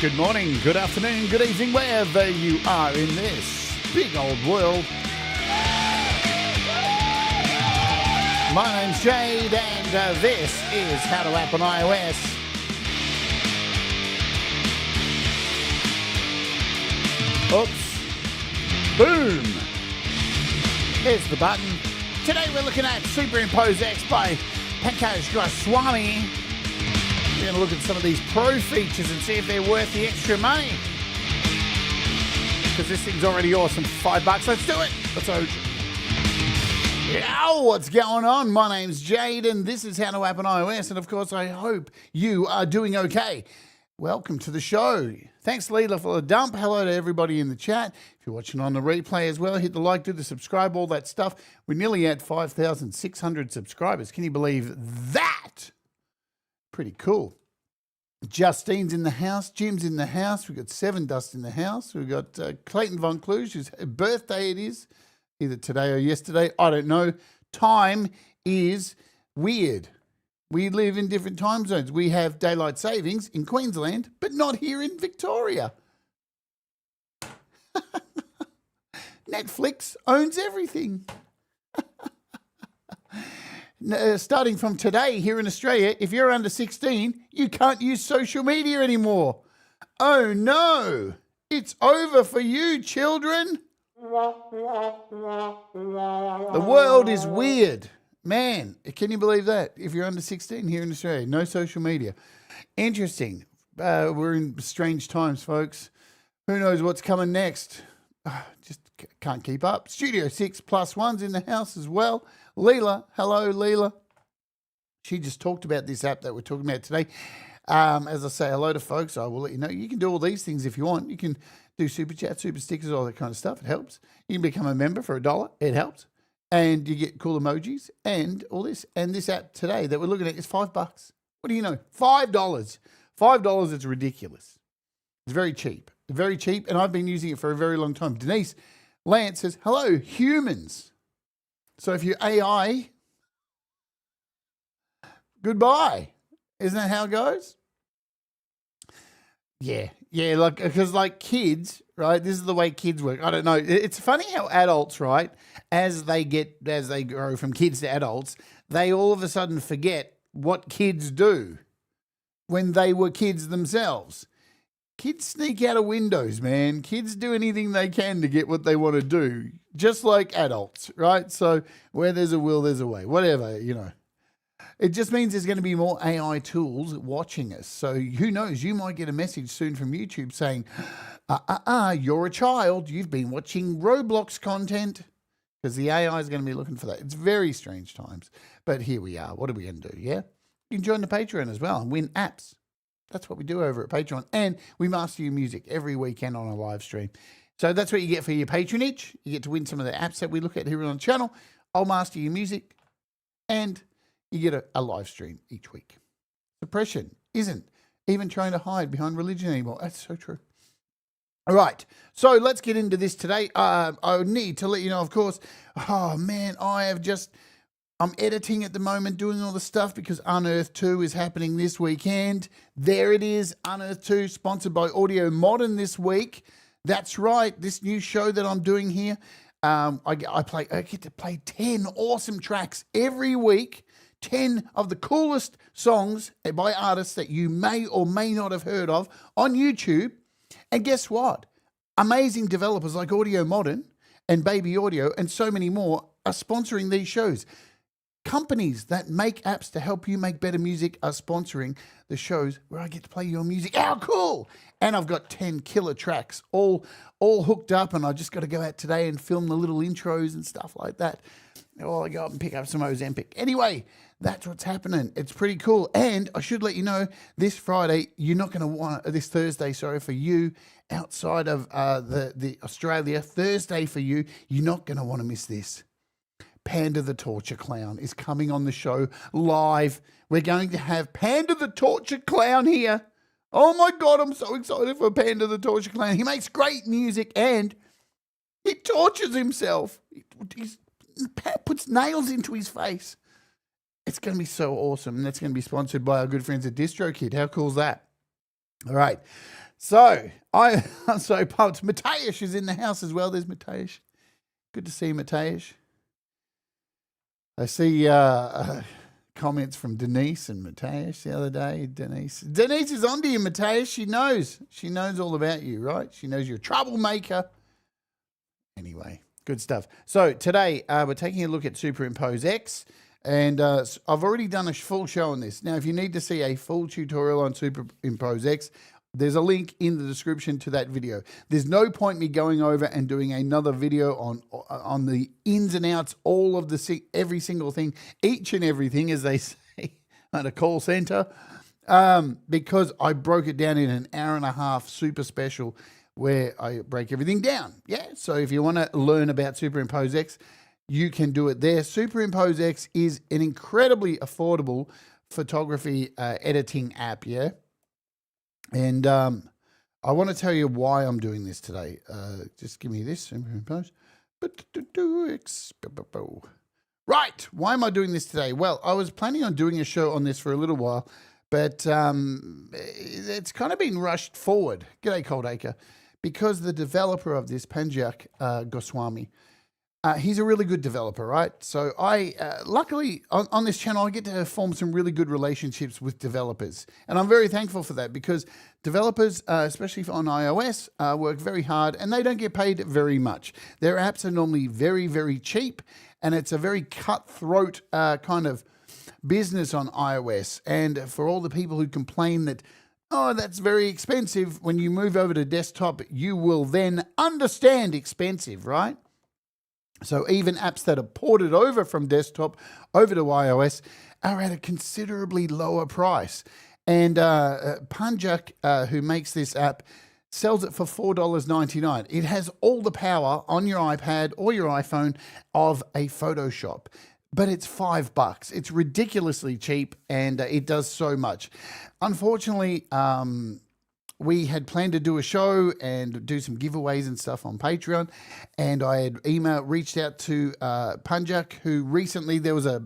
Good morning, good afternoon, good evening, wherever you are in this big old world. My name's Jade, and this is How to App on iOS. Oops. Boom. Here's the button. Today we're looking at Superimpose X by Pankaj Goswami. We're going to look at some of these pro features and see if they're worth the extra money. Because this thing's already awesome. $5. Let's do it. Let's go. Yo, what's going on? My name's Jade, and this is How to App on iOS. And of course, I hope you are doing okay. Welcome to the show. Thanks, Leela, for the dump. Hello to everybody in the chat. If you're watching on the replay as well, hit the like, do the subscribe, all that stuff. We're nearly at 5,600 subscribers. Can you believe that? Pretty cool. Justine's in the house. Jim's in the house. We've got Seven Dust in the house. We've got Clayton Von Kluge, whose birthday it is, either today or yesterday. I don't know. Time is weird. We live in different time zones. We have daylight savings in Queensland, but not here in Victoria. Netflix owns everything. Starting from today here in Australia, if you're under 16, you can't use social media anymore. Oh no, it's over for you, children. The world is weird. Man, can you believe that? If you're under 16 here in Australia, no social media. Interesting. We're in strange times, folks. Who knows what's coming next? Just can't keep up. Studio 6 plus one's in the house as well. Leela, hello, Leela. She just talked about this app that we're talking about today. As I say hello to folks, I will let you know. You can do all these things if you want. You can do super chat, super stickers, all that kind of stuff. It helps. You can become a member for $1. It helps. And you get cool emojis and all this. And this app today that we're looking at is $5. What do you know? $5. $5 is ridiculous. It's very cheap. Very cheap. And I've been using it for a very long time. Denise Lance says, hello, humans. So if you're AI, goodbye. Isn't that how it goes? Yeah, like because like kids, right? This is the way kids work. I don't know. It's funny how adults, right, as they grow from kids to adults, they all of a sudden forget what kids do when they were kids themselves. Kids sneak out of windows, man. Kids do anything they can to get what they want to do, just like adults, right? So where there's a will, there's a way. Whatever, you know. It just means there's going to be more AI tools watching us. So who knows? You might get a message soon from YouTube saying, you're a child. You've been watching Roblox content, because the AI is going to be looking for that. It's very strange times. But here we are. What are we going to do, yeah? You can join the Patreon as well and win apps. That's what we do over at Patreon. And we master your music every weekend on a live stream. So that's what you get for your patronage. You get to win some of the apps that we look at here on the channel. I'll master your music. And you get a live stream each week. Suppression isn't even trying to hide behind religion anymore. That's so true. All right. So let's get into this today. I need to let you know, of course, oh man, I'm editing at the moment, doing all the stuff because Unearthed 2 is happening this weekend. There it is, Unearthed 2, sponsored by Audio Modern this week. That's right, this new show that I'm doing here. I get to play 10 awesome tracks every week, 10 of the coolest songs by artists that you may or may not have heard of on YouTube. And guess what? Amazing developers like Audio Modern and Baby Audio and so many more are sponsoring these shows. Companies that make apps to help you make better music are sponsoring the shows where I get to play your music. How cool! And I've got 10 killer tracks all hooked up, and I just got to go out today and film the little intros and stuff like that. Or I go up and pick up some Ozempic. Anyway, that's what's happening. It's pretty cool. And I should let you know, this Friday, you're not going to want, this Thursday, sorry, for you outside of the Australia, Thursday for you, you're not going to want to miss this. Panda the Torture Clown is coming on the show live. We're going to have Panda the Torture Clown here. Oh my God, I'm so excited for Panda the Torture Clown. He makes great music and he tortures himself. He puts nails into his face. It's going to be so awesome. And that's going to be sponsored by our good friends at DistroKid. How cool is that? All right. So I'm so pumped. Mateusz is in the house as well. There's Mateusz. Good to see you, Mateusz. I see comments from Denise and Mateusz the other day. Denise is onto you, Mateusz. She knows all about you, right? She knows you're a troublemaker. Anyway, good stuff. So today we're taking a look at Superimpose X, and I've already done a full show on this. Now, if you need to see a full tutorial on Superimpose X, there's a link in the description to that video. There's no point me going over and doing another video on the ins and outs, all of every single thing, each and everything, as they say at a call center, because I broke it down in an hour and a half super special where I break everything down. Yeah, so if you want to learn about Superimpose X, you can do it there. Superimpose X is an incredibly affordable photography editing app, yeah? And I want to tell you why I'm doing this today. Just give me this, Superimpose. Right, why am I doing this today? Well, I was planning on doing a show on this for a little while, but it's kind of been rushed forward. G'day, Coldacre. Because the developer of this, Pankaj Goswami, he's a really good developer, right? So I, luckily, on this channel, I get to form some really good relationships with developers. And I'm very thankful for that because developers, especially on iOS, work very hard and they don't get paid very much. Their apps are normally very, very cheap, and it's a very cutthroat kind of business on iOS. And for all the people who complain that, oh, that's very expensive, when you move over to desktop, you will then understand expensive, right? So even apps that are ported over from desktop over to iOS are at a considerably lower price. And Pankaj, who makes this app, sells it for $4.99. It has all the power on your iPad or your iPhone of a Photoshop, but it's $5. It's ridiculously cheap, and it does so much. Unfortunately, we had planned to do a show and do some giveaways and stuff on Patreon, and I had reached out to Pankaj, who recently there was a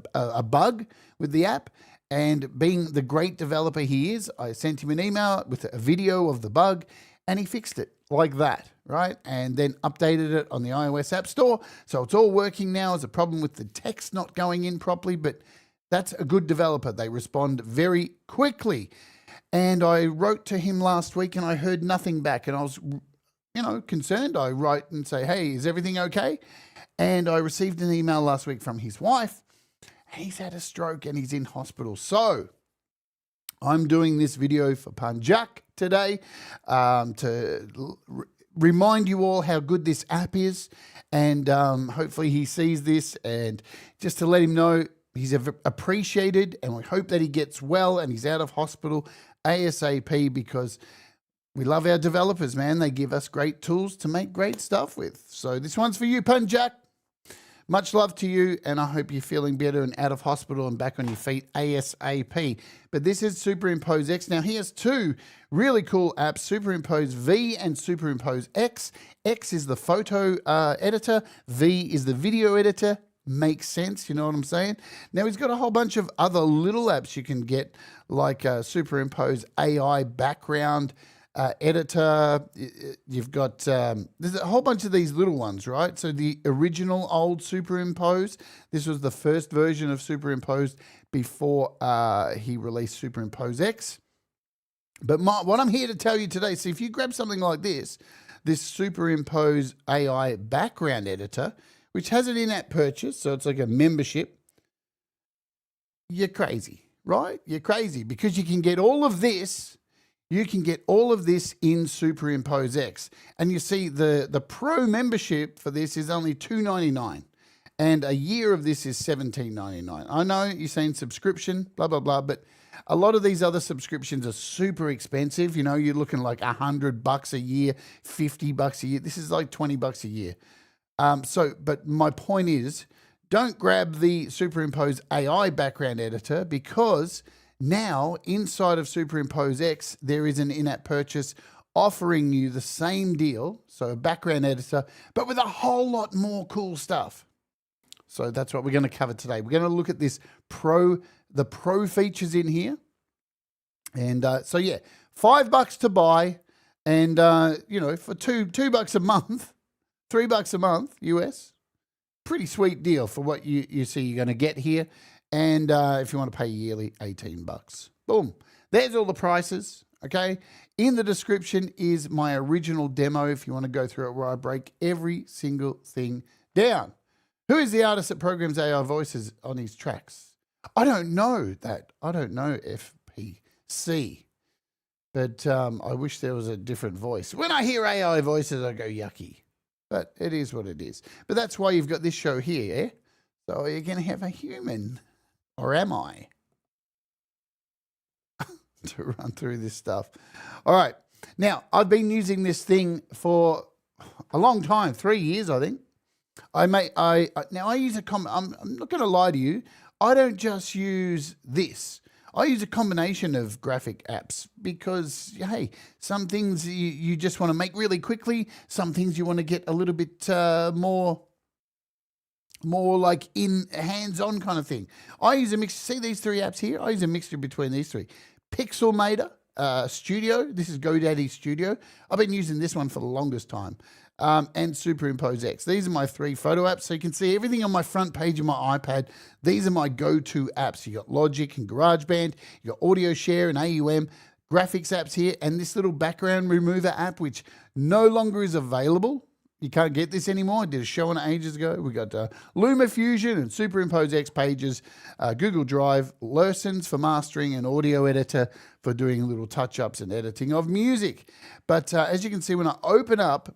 bug with the app, and being the great developer he is, I sent him an email with a video of the bug, and he fixed it like that, right? And then updated it on the iOS App Store, so it's all working now. There's a problem with the text not going in properly, but that's a good developer. They respond very quickly. And I wrote to him last week and I heard nothing back, and I was, concerned. I write and say, hey, is everything okay? And I received an email last week from his wife. He's had a stroke and he's in hospital. So I'm doing this video for Pankaj today to remind you all how good this app is. And hopefully he sees this, and just to let him know he's appreciated, and we hope that he gets well and he's out of hospital ASAP, because we love our developers, man. They give us great tools to make great stuff with. So this one's for you, Pankaj. Much love to you, and I hope you're feeling better and out of hospital and back on your feet ASAP. But this is Superimpose X. Now, he has two really cool apps, Superimpose V and Superimpose X. X is the photo editor. V is the video editor. Makes sense, you know what I'm saying? Now, he's got a whole bunch of other little apps you can get, like Superimpose AI background editor. You've got, there's a whole bunch of these little ones, right? So the original old Superimpose, this was the first version of Superimpose before he released Superimpose X. But what I'm here to tell you today, see, if you grab something like this Superimpose AI background editor, which has an in-app purchase, so it's like a membership, you're crazy, right? You're crazy, because you can get all of this. You can get all of this in Superimpose X. And you see the pro membership for this is only $2.99. And a year of this is $17.99. I know you're saying subscription, blah, blah, blah, but a lot of these other subscriptions are super expensive. You know, you're looking like $100 a year, $50 a year. This is like $20 a year. But my point is, don't grab the Superimpose AI background editor, because now inside of Superimpose X, there is an in-app purchase offering you the same deal, so a background editor, but with a whole lot more cool stuff. So that's what we're going to cover today. We're going to look at the pro features in here. And so yeah, $5 to buy, And, for $2 a month, $3 a month US, pretty sweet deal for what you see you're going to get here. And if you want to pay yearly, $18. Boom. There's all the prices, okay? In the description is my original demo if you want to go through it, where I break every single thing down. Who is the artist that programs AI voices on his tracks? I don't know that. I don't know FPC. But I wish there was a different voice. When I hear AI voices, I go yucky. But it is what it is. But that's why you've got this show here, yeah? So you're going to have a human, or am I, to run through this stuff. All right. Now, I've been using this thing for a long time, 3 years, I think. Now I use I'm not going to lie to you. I don't just use this. I use a combination of graphic apps because, hey, some things you just want to make really quickly. Some things you want to get a little bit more like in hands-on kind of thing. I use a mix. See these three apps here? I use a mixture between these three. Pixelmator Studio. This is GoDaddy Studio. I've been using this one for the longest time. And Superimpose X. These are my 3 photo apps. So you can see everything on my front page of my iPad. These are my go-to apps. You got Logic and GarageBand. You got Audio Share and AUM. Graphics apps here. And this little background remover app, which no longer is available. You can't get this anymore. I did a show on it ages ago. We got LumaFusion and Superimpose X pages, Google Drive, Lessons for mastering, and Audio Editor for doing little touch-ups and editing of music. But as you can see, when I open up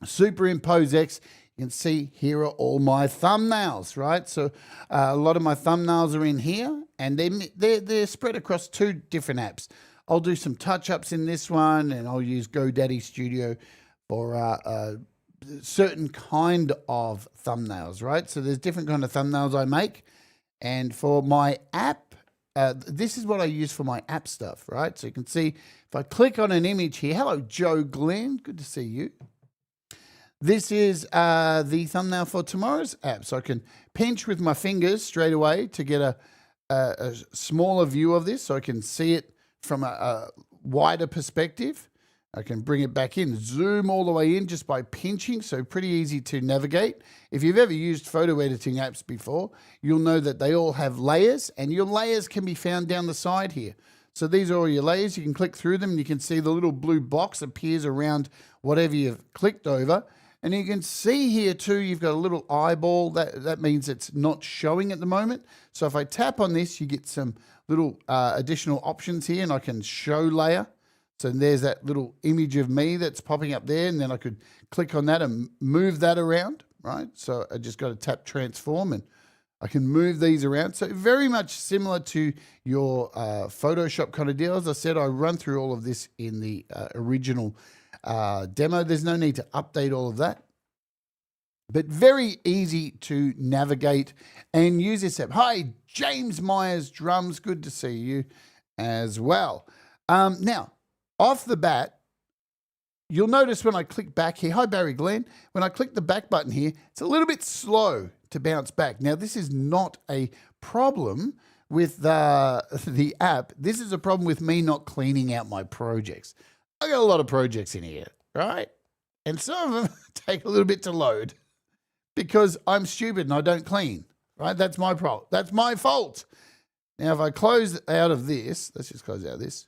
Superimpose X, you can see here are all my thumbnails, right? So a lot of my thumbnails are in here, and they're spread across 2 different apps. I'll do some touch-ups in this one, and I'll use GoDaddy Studio for a certain kind of thumbnails, right? So there's different kind of thumbnails I make. And for my app, this is what I use for my app stuff, right? So you can see if I click on an image here. Hello, Joe Glenn. Good to see you. This is the thumbnail for tomorrow's app. So I can pinch with my fingers straight away to get a smaller view of this so I can see it from a wider perspective. I can bring it back in, zoom all the way in just by pinching, so pretty easy to navigate. If you've ever used photo editing apps before, you'll know that they all have layers, and your layers can be found down the side here. So these are all your layers. You can click through them, and you can see the little blue box appears around whatever you've clicked over. And you can see here too, you've got a little eyeball. That means it's not showing at the moment. So if I tap on this, you get some little additional options here, and I can show layer. So there's that little image of me that's popping up there, and then I could click on that and move that around, right? So I just got to tap transform, and I can move these around. So very much similar to your Photoshop kind of deal. As I said, I run through all of this in the original demo. There's no need to update all of that, but very easy to navigate and use this app. Hi, James Myers Drums. Good to see you as well. Now, off the bat, you'll notice when I click back here, hi Barry Glenn, when I click the back button here, it's a little bit slow to bounce back. Now, this is not a problem with the app. This is a problem with me not cleaning out my projects. I got a lot of projects in here, right? And some of them take a little bit to load because I'm stupid and I don't clean, right? That's my problem. That's my fault. Now, if I close out of this, let's just close out of this,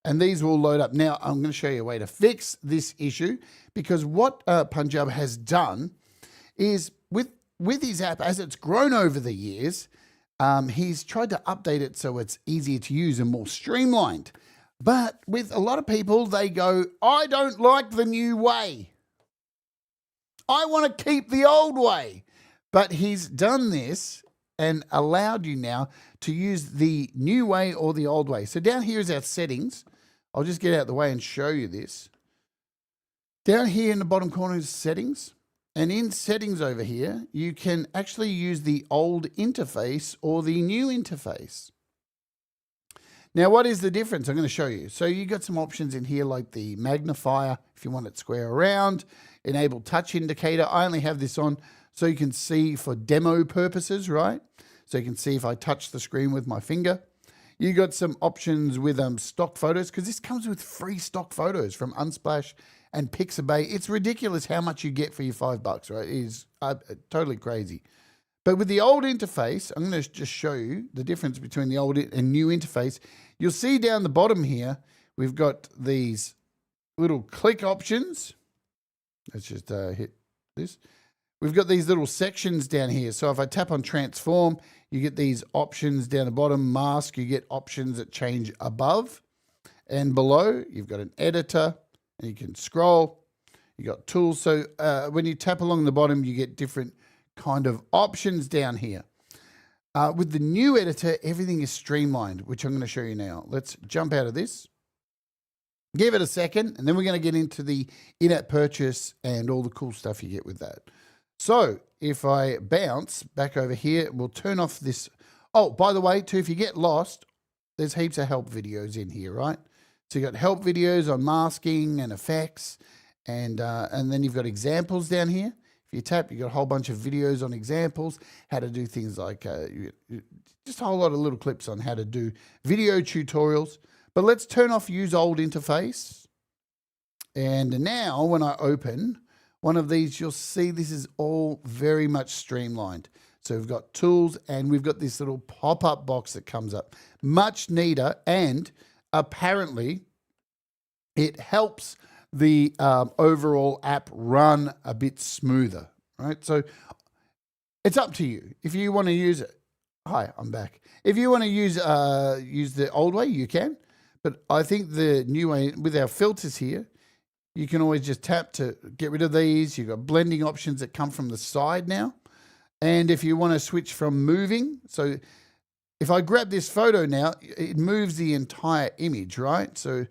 and these will load up. Now, I'm going to show you a way to fix this issue, because what Punjab has done is with his app, as it's grown over the years, he's tried to update it so it's easier to use and more streamlined. But with a lot of people, they go, I don't like the new way. I want to keep the old way. But he's done this and allowed you now to use the new way or the old way. So down here is our settings. I'll just get out of the way and show you this. Down here in the bottom corner is settings. And in settings over here, you can actually use the old interface or the new interface. Now, what is the difference? I'm going to show you. So you got some options in here like the magnifier, if you want it square around, enable touch indicator. I only have this on so you can see for demo purposes, right? So you can see if I touch the screen with my finger. You got some options with stock photos, because this comes with free stock photos from Unsplash and Pixabay. It's ridiculous how much you get for your $5, right? It is totally crazy. But with the old interface, I'm going to just show you the difference between the old and new interface. You'll see down the bottom here, we've got these little click options. Let's just hit this. We've got these little sections down here. So if I tap on transform, you get these options down the bottom. Mask, you get options that change above and below. You've got an editor, and you can scroll. You got tools. So when you tap along the bottom, you get different kind of options down here. With the new editor, everything is streamlined, which I'm going to show you now. Let's jump out of this. Give it a second, and then we're going to get into the in-app purchase and all the cool stuff you get with that. So if I bounce back over here, we'll turn off this. Oh, by the way, too, if you get lost, there's heaps of help videos in here, right? So you got help videos on masking and effects, and then you've got examples down here. If you tap, you got a whole bunch of videos on examples, how to do things like just a whole lot of little clips on how to do video tutorials. But let's turn off use old interface. And now when I open one of these, you'll see this is all very much streamlined. So we've got tools, and we've got this little pop-up box that comes up. Much neater, and apparently it helps the overall app run a bit smoother, right? So it's up to you. If you want to use it, hi, I'm back. If you want to use the old way, you can. But I think the new way, with our filters here, you can always just tap to get rid of these. You've got blending options that come from the side now. And if you want to switch from moving, so if I grab this photo now, it moves the entire image, right? So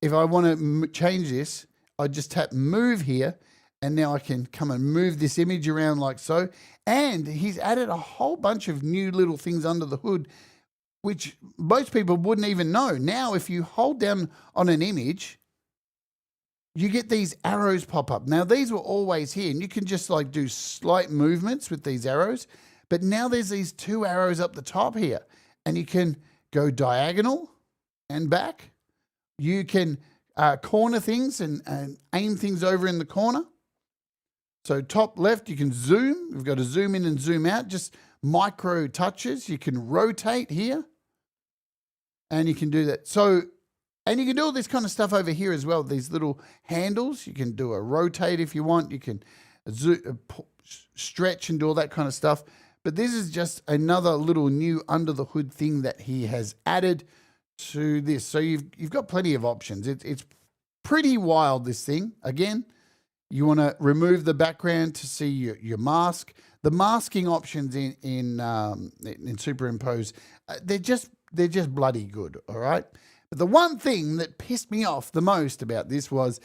if I want to change this, I just tap move here, and now I can come and move this image around like so. And he's added a whole bunch of new little things under the hood, which most people wouldn't even know. Now, if you hold down on an image, you get these arrows pop up. Now, these were always here, and you can just like do slight movements with these arrows. But now there's these two arrows up the top here, and you can go diagonal and back. You can corner things and aim things over in the corner. So top left, you can zoom. We've got to zoom in and zoom out, just micro touches. You can rotate here, and you can do that. So, and you can do all this kind of stuff over here as well. These little handles, you can do a rotate if you want. You can stretch and do all that kind of stuff. But this is just another little new under the hood thing that he has added to this. So you've got plenty of options. It's pretty wild, this thing. Again, you want to remove the background to see your mask. The masking options in Superimpose, they're just bloody good, all right? But the one thing that pissed me off the most about this was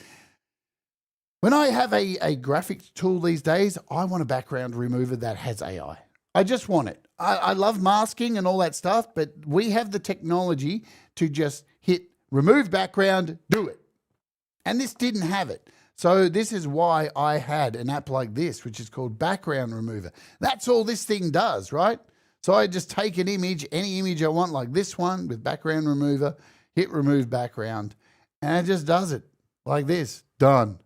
when I have a graphics tool these days, I want a background remover that has AI. I just want it. I love masking and all that stuff, but we have the technology to just hit remove background, do it. And this didn't have it. So this is why I had an app like this, which is called Background Remover. That's all this thing does, right? So I just take an image, any image I want, like this one with Background Remover, hit remove background, and it just does it like this. Done.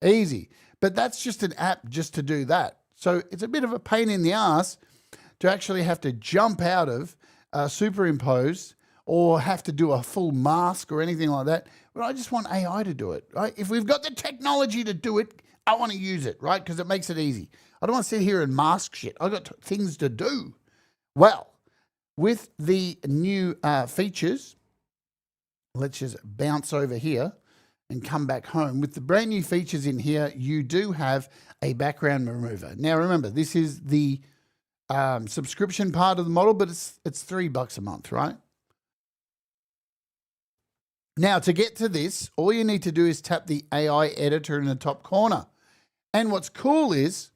Easy. But that's just an app just to do that. So it's a bit of a pain in the ass to actually have to jump out of Superimpose or have to do a full mask or anything like that. But I just want AI to do it, right? If we've got the technology to do it, I want to use it, right? Because it makes it easy. I don't want to sit here and mask shit. I've got things to do. Well, with the new features, let's just bounce over here and come back home. With the brand new features in here, you do have a background remover. Now, remember, this is the subscription part of the model, but it's $3 a month, right? Now, to get to this, all you need to do is tap the AI editor in the top corner. And what's cool is,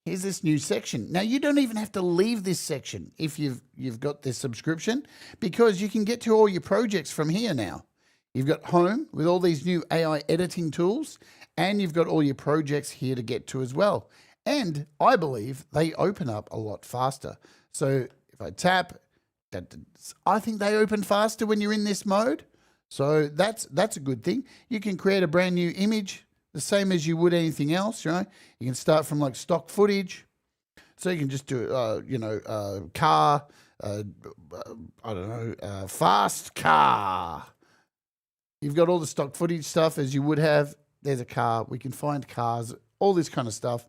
here's this new section. Now, you don't even have to leave this section if you've got this subscription, because you can get to all your projects from here now. You've got home with all these new AI editing tools, and you've got all your projects here to get to as well. And I believe they open up a lot faster. So if I tap, I think they open faster when you're in this mode. So that's a good thing. You can create a brand new image the same as you would anything else, right? You can start from like stock footage. So you can just do, car, fast car. You've got all the stock footage stuff as you would have. There's a car. We can find cars, all this kind of stuff.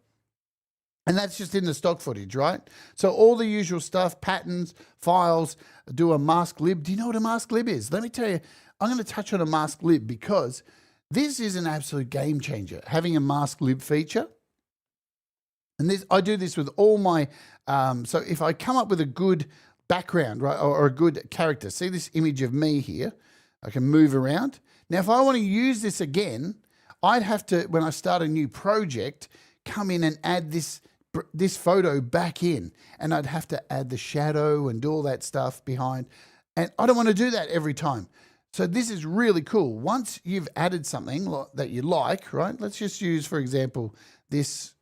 And that's just in the stock footage, right? So all the usual stuff, patterns, files, do a mask lib. Do you know what a mask lib is? Let me tell you, I'm going to touch on a mask lib because this is an absolute game changer, having a mask lib feature. And this, I do this with all my, so if I come up with a good background, right, or a good character, see this image of me here, I can move around. Now, if I want to use this again, I'd have to, when I start a new project, come in and add this photo back in, and I'd have to add the shadow and do all that stuff behind. And I don't want to do that every time. So this is really cool. Once you've added something that you like, right? Let's just use, for example, this.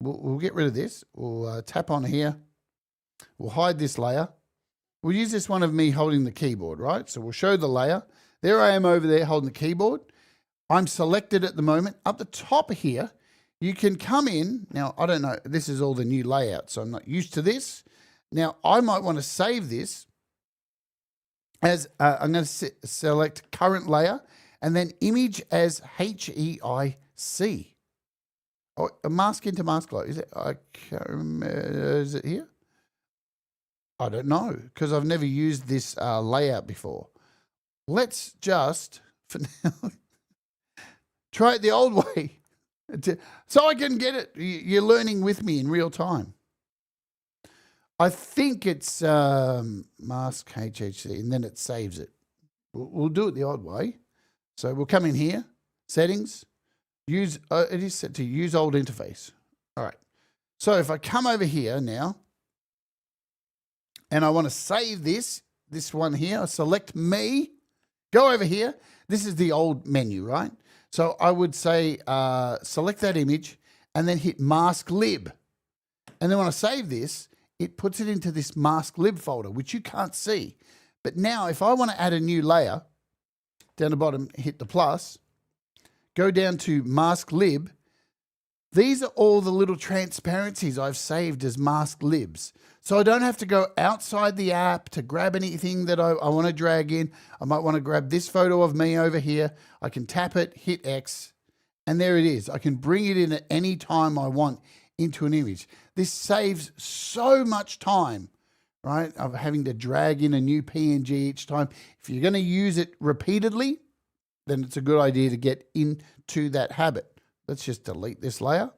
We'll get rid of this. We'll tap on here. We'll hide this layer. We'll use this one of me holding the keyboard, right? So we'll show the layer. There I am over there holding the keyboard. I'm selected at the moment. Up the top here, you can come in. Now, I don't know. This is all the new layout, so I'm not used to this. Now, I might want to save this as I'm going to select current layer and then image as HEIC. Oh, a mask into mask light. Is it? I can't remember. Is it here? I don't know because I've never used this layout before. Let's just, for now, try it the old way so I can get it. You're learning with me in real time. I think it's mask HHC and then it saves it. We'll do it the old way. So we'll come in here, settings. Use it is set to use old interface. All right. So if I come over here now and I want to save this one here, I select me, go over here. This is the old menu, right? So I would say select that image and then hit mask lib. And then when I save this, it puts it into this mask lib folder, which you can't see. But now if I want to add a new layer, down the bottom, hit the plus, go down to mask lib. These are all the little transparencies I've saved as mask libs. So I don't have to go outside the app to grab anything that I want to drag in. I might want to grab this photo of me over here. I can tap it, hit X, and there it is. I can bring it in at any time I want into an image. This saves so much time, right, of having to drag in a new PNG each time. If you're going to use it repeatedly, then it's a good idea to get into that habit. Let's just delete this layer.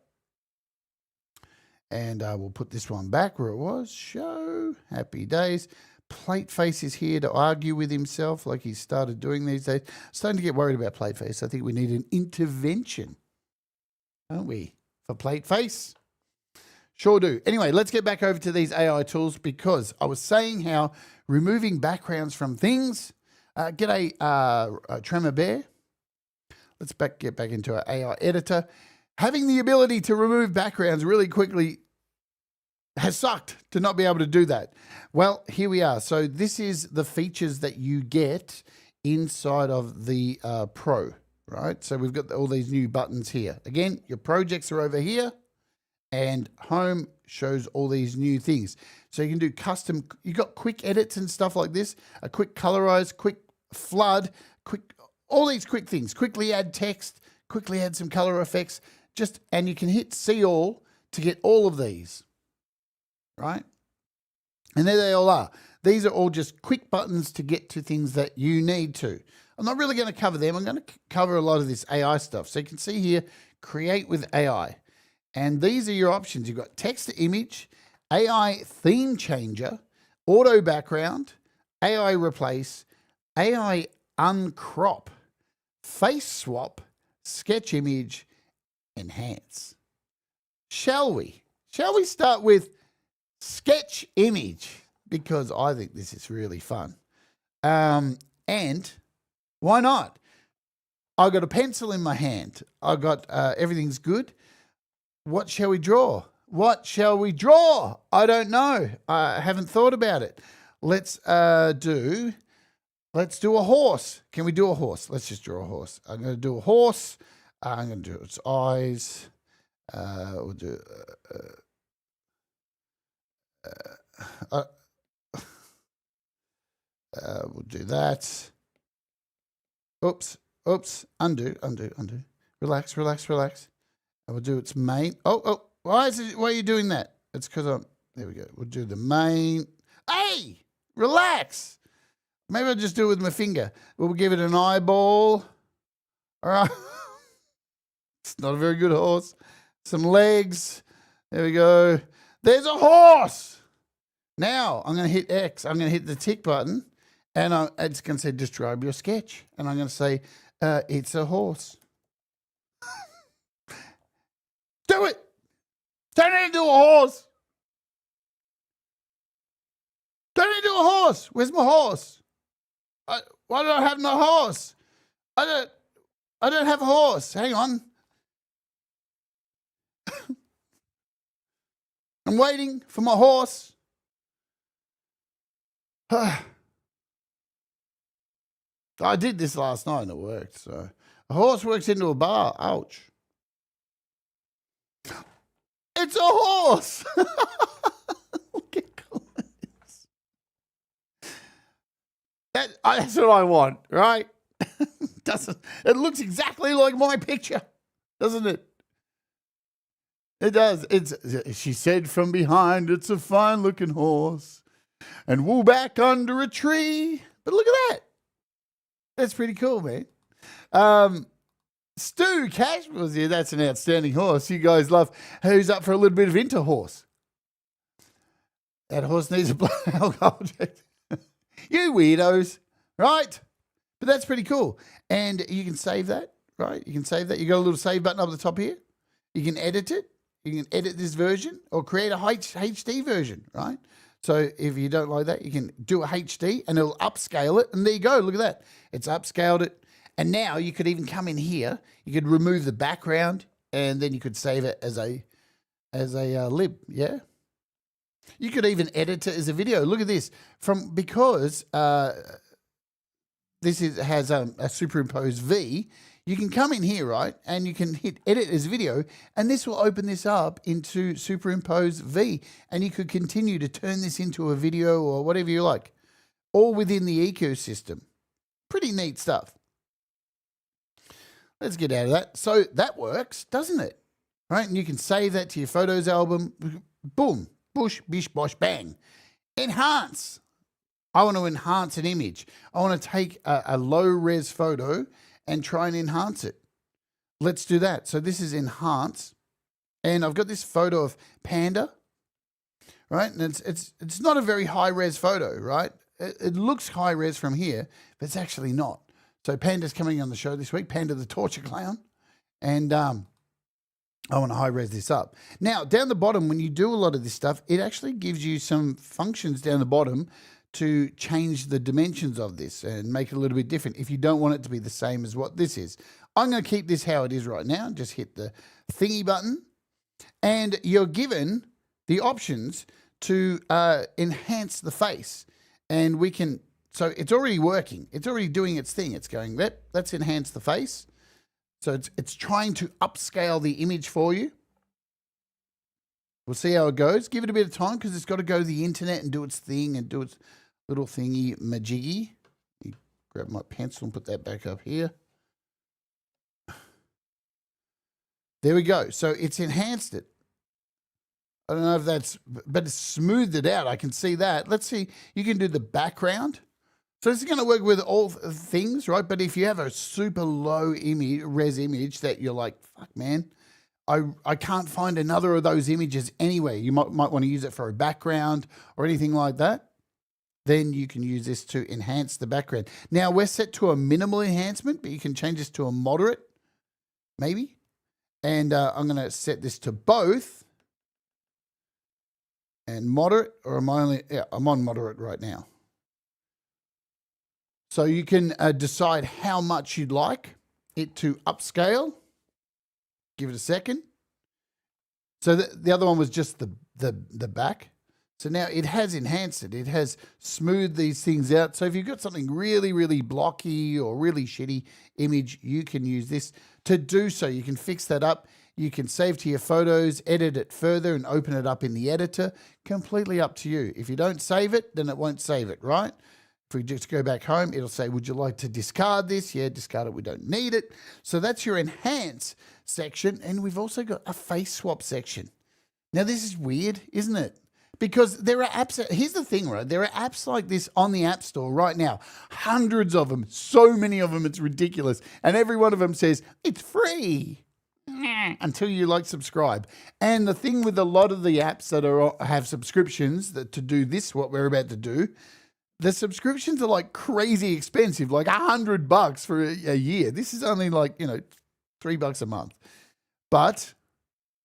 And we'll put this one back where it was. Show. Happy days. Plateface is here to argue with himself like he's started doing these days. Starting to get worried about Plateface. I think we need an intervention, don't we, for Plateface? Sure do. Anyway, let's get back over to these AI tools because I was saying how removing backgrounds from things. G'day, Tremor Bear. Let's get back into our AI editor. Having the ability to remove backgrounds really quickly has sucked to not be able to do that. Well, here we are. So this is the features that you get inside of the Pro, right? So we've got all these new buttons here. Again, your projects are over here and home shows all these new things. So you can do custom, you got quick edits and stuff like this, a quick colorize, quick flood, all these quick things, quickly add text, quickly add some color effects, and you can hit see all to get all of these, right? And there they all are. These are all just quick buttons to get to things that you need to. I'm not really going to cover them. I'm going to cover a lot of this AI stuff. So you can see here, create with AI. And these are your options. You've got text to image, AI theme changer, auto background, AI replace, AI uncrop, face swap, sketch image, enhance. Shall we start with sketch image? Because I think this is really fun. And why not? I've got a pencil in my hand. I've got everything's good. What shall we draw? What shall we draw? I don't know. I haven't thought about it. let's do a horse. Can we do a horse? Let's just draw a horse. I'm going to do a horse. I'm going to do its eyes. We'll do we'll do that. Oops. Undo. Relax. And we'll do its mane. Oh. Why are you doing that? It's because there we go. We'll do the mane. Hey, relax. Maybe I'll just do it with my finger. We'll give it an eyeball. All right. It's not a very good horse. Some legs. There we go. There's a horse. Now I'm going to hit X. I'm going to hit the tick button, and it's going to say describe your sketch. And I'm going to say it's a horse. Do it. Turn it into a horse. Turn it into a horse. Where's my horse? Why do I have no horse? I don't have a horse. Hang on. I'm waiting for my horse. I did this last night and it worked. So a horse works into a bar. Ouch. It's a horse. Look at this. That's what I want, right? It looks exactly like my picture, doesn't it? It does. She said from behind, it's a fine looking horse. And wool back under a tree. But look at that. That's pretty cool, man. Stu Cash was here. That's an outstanding horse. You guys love who's up for a little bit of interhorse. That horse needs a blood alcohol check. You weirdos, right? But that's pretty cool. And you can save that, right? You can save that. You got a little save button up the top here. You can edit it. You can edit this version or create a HD version, right? So if you don't like that, you can do a HD and it'll upscale it. And there you go. Look at that. It's upscaled it. And now you could even come in here. You could remove the background and then you could save it as a lib. Yeah. You could even edit it as a video. Look at this. Because this has a Superimpose V, you can come in here, right? And you can hit edit as video, and this will open this up into Superimpose V, and you could continue to turn this into a video or whatever you like, all within the ecosystem. Pretty neat stuff. Let's get out of that. So that works, doesn't it? Right? And you can save that to your photos album. Boom, bush, bish, bosh, bang. Enhance. I want to enhance an image. I want to take a low-res photo and try and enhance it. Let's do that. So this is enhance. And I've got this photo of Panda, right? And it's not a very high-res photo, right? It looks high-res from here, but it's actually not. So Panda's coming on the show this week, Panda the Torture Clown. And I want to high-res this up. Now, down the bottom, when you do a lot of this stuff, it actually gives you some functions down the bottom to change the dimensions of this and make it a little bit different if you don't want it to be the same as what this is. I'm going to keep this how it is right now. Just hit the thingy button. And you're given the options to enhance the face. And we can, so it's already working. It's already doing its thing. It's going, let's enhance the face. So it's trying to upscale the image for you. We'll see how it goes. Give it a bit of time because it's got to go to the internet and do its thing and do its little thingy majiggy. Grab my pencil and put that back up here. There we go. So it's enhanced it. I don't know if that's, but it's smoothed it out. I can see that. Let's see. You can do the background. So this is going to work with all things, right? But if you have a super low res image that you're like, fuck, man, I can't find another of those images anywhere. You might want to use it for a background or anything like that. Then you can use this to enhance the background. Now we're set to a minimal enhancement, but you can change this to a moderate, maybe. And I'm going to set this to both. And moderate, or am I only, yeah, I'm on moderate right now. So you can decide how much you'd like it to upscale. Give it a second. So the other one was just the back. So now it has enhanced it. It has smoothed these things out. So if you've got something really, really blocky or really shitty image, you can use this to do so. You can fix that up. You can save to your photos, edit it further, and open it up in the editor. Completely up to you. If you don't save it, then it won't save it, right? If we just go back home, it'll say, would you like to discard this? Yeah, discard it. We don't need it. So that's your enhance section. And we've also got a face swap section. Now, this is weird, isn't it? Because there are apps, here's the thing, right? There are apps like this on the App Store right now. Hundreds of them, so many of them, it's ridiculous. And every one of them says, it's free. Until you subscribe. And the thing with a lot of the apps that have subscriptions that to do this, what we're about to do, the subscriptions are crazy expensive, like $100 for a year. This is only $3 a month. But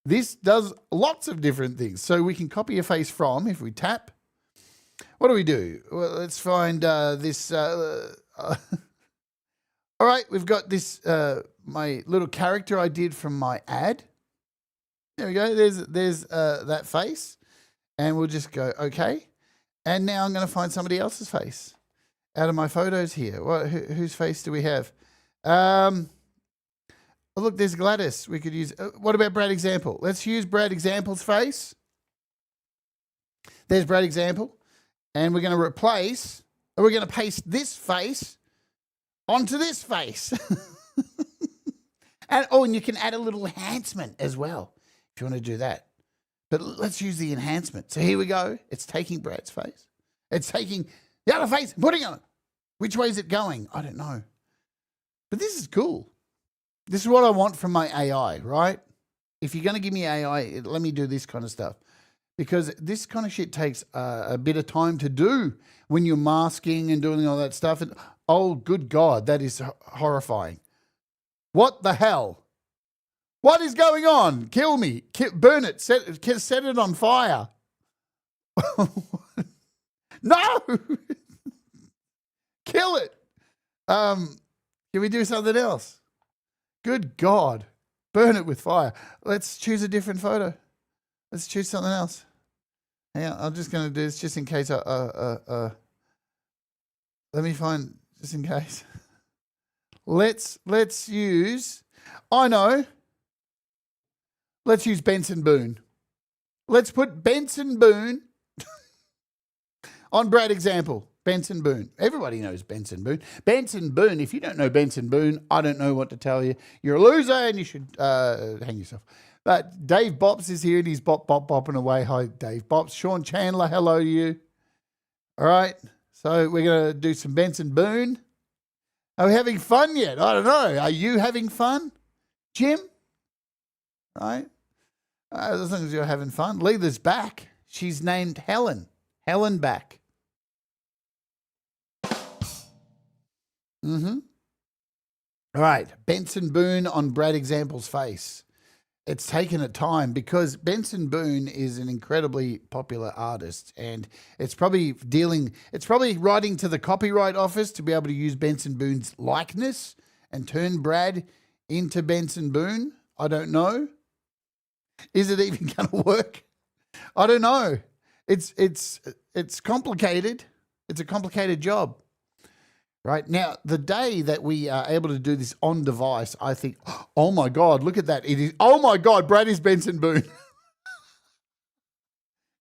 this does lots of different things. So we can copy a face from, if we tap. What do we do? Well, let's find this. All right, we've got this, my little character I did from my ad. There we go. There's that face. And we'll just go, okay. And now I'm going to find somebody else's face out of my photos here. Whose face do we have? Oh, look, there's Gladys. We could use, what about Brad Example? Let's use Brad Example's face. There's Brad Example. And we're going to we're going to paste this face onto this face. And you can add a little enhancement as well, if you want to do that. But let's use the enhancement. So here we go. It's taking Brad's face. It's taking the other face and putting it on it. Which way is it going? I don't know. But this is cool. This is what I want from my AI, right? If you're going to give me AI, let me do this kind of stuff. Because this kind of shit takes a bit of time to do when you're masking and doing all that stuff. And oh, good God, that is horrifying. What the hell? What is going on? Kill me. Burn it. Set it on fire. No! Kill it. Can we do something else? Good God. Burn it with fire. Let's choose a different photo. Let's choose something else. Yeah, I'm just going to do this just in case. Let me find, just in case. Let's use, I know. Let's use Benson Boone. Let's put Benson Boone on Brad Example. Benson Boone. Everybody knows Benson Boone. Benson Boone, if you don't know Benson Boone, I don't know what to tell you. You're a loser and you should hang yourself. But Dave Bops is here and he's bopping away. Hi, Dave Bops. Sean Chandler, hello to you. All right. So we're going to do some Benson Boone. Are we having fun yet? I don't know. Are you having fun, Jim? Right? As long as you're having fun. Leela's back. She's named Helen. Helen back. All right. Benson Boone on Brad Example's face. It's taken a time because Benson Boone is an incredibly popular artist and it's probably writing to the copyright office to be able to use Benson Boone's likeness and turn Brad into Benson Boone. I don't know. Is it even going to work? I don't know. It's complicated. It's a complicated job. Right now, the day that we are able to do this on device, I think, oh my God, look at that. It is, oh my God, Brad is Benson Boone.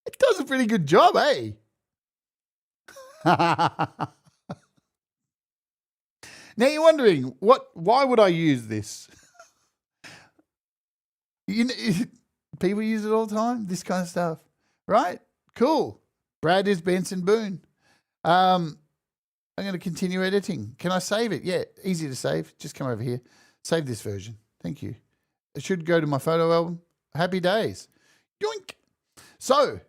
It does a pretty good job, eh? Now you're wondering, why would I use this? People use it all the time, this kind of stuff, right? Cool. Brad is Benson Boone. I'm going to continue editing. Can I save it? Yeah, easy to save. Just come over here. Save this version. Thank you. It should go to my photo album. Happy days. Yoink. So,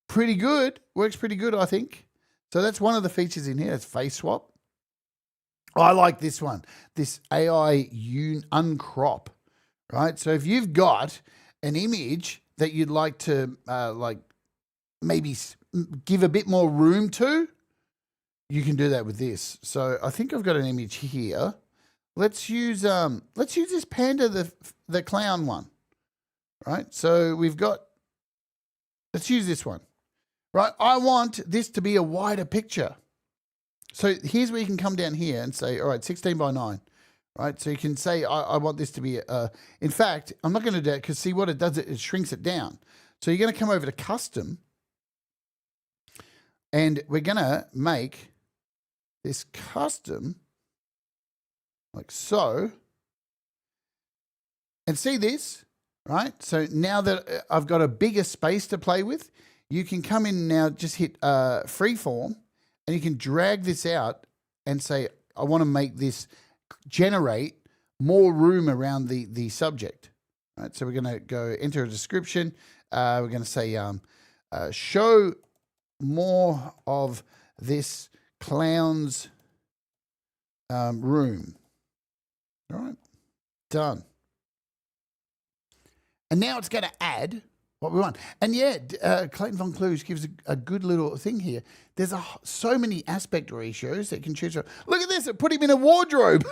pretty good. Works pretty good, I think. So that's one of the features in here. It's face swap. I like this one. This AI uncrop, right? So if you've got an image that you'd like to maybe give a bit more room to, you can do that with this. So I think I've got an image here. Let's use this panda, the clown one, right? So let's use this one. right? I want this to be a wider picture. So here's where you can come down here and say, all right, 16 by 9, right? So you can say, I want this to be, in fact, I'm not going to do that because see what it does, it shrinks it down. So you're going to come over to custom and we're going to make this custom like so. And see this, right? So now that I've got a bigger space to play with, you can come in now, just hit freeform, and you can drag this out and say, I want to make this generate more room around the subject. All right, so we're going to go enter a description. We're going to say, show more of this clown's room. All right, done. And now it's going to add what we want. And yeah, Clayton Von Cluj gives a good little thing here. There's so many aspect ratios that you can choose from. Look at this. It put him in a wardrobe.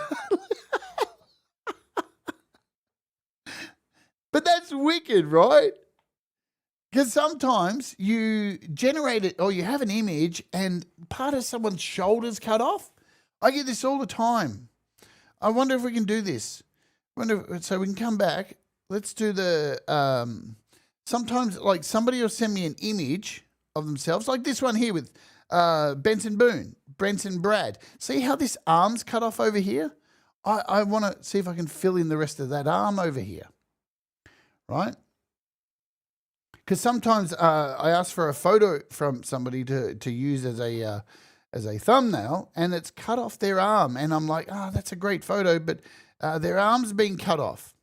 But that's wicked, right? Because sometimes you generate it or you have an image and part of someone's shoulder's cut off. I get this all the time. I wonder if we can do this. So we can come back. Let's do the, sometimes like somebody will send me an image of themselves, like this one here with Benson Boone, Benson Brad. See how this arm's cut off over here? I want to see if I can fill in the rest of that arm over here, right? Because sometimes I ask for a photo from somebody to use as a thumbnail, and it's cut off their arm, and I'm like, that's a great photo, but their arm's been cut off.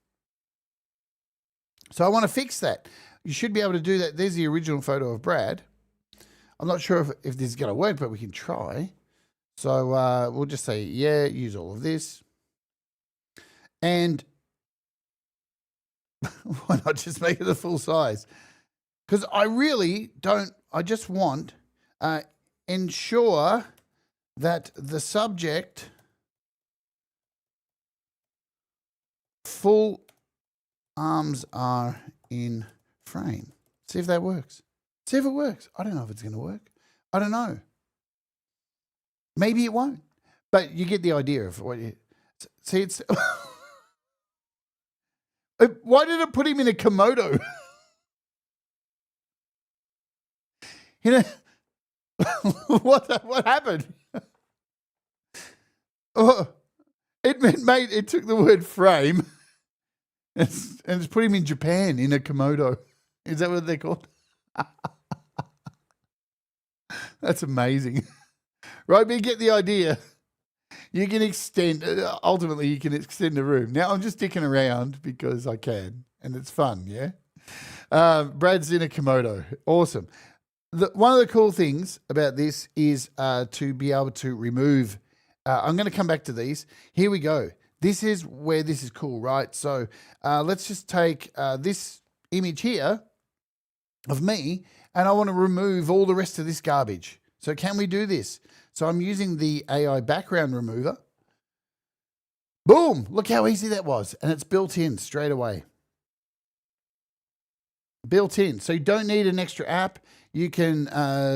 So I want to fix that. You should be able to do that. There's the original photo of Brad. I'm not sure if this is going to work, but we can try. So we'll just say, yeah, use all of this. And why not just make it a full size? Because I really don't, I just want ensure that the subject full arms are in frame. See if that works. See if it works. I don't know if it's going to work. I don't know. Maybe it won't. But you get the idea of what you see. It's why did it put him in a Komodo? You know what happened? Oh, it took the word frame. And it's put him in Japan in a Komodo. Is that what they're called? That's amazing. Right, but you get the idea. You can extend, ultimately you can extend the room. Now I'm just dicking around because I can, and it's fun, yeah? Brad's in a Komodo. Awesome. One of the cool things about this is to be able to remove, I'm going to come back to these. Here we go. This is where this is cool, right? So let's just take this image here of me, and I want to remove all the rest of this garbage. So can we do this? So I'm using the AI background remover. Boom! Look how easy that was. And it's built in straight away. Built in. So you don't need an extra app. You can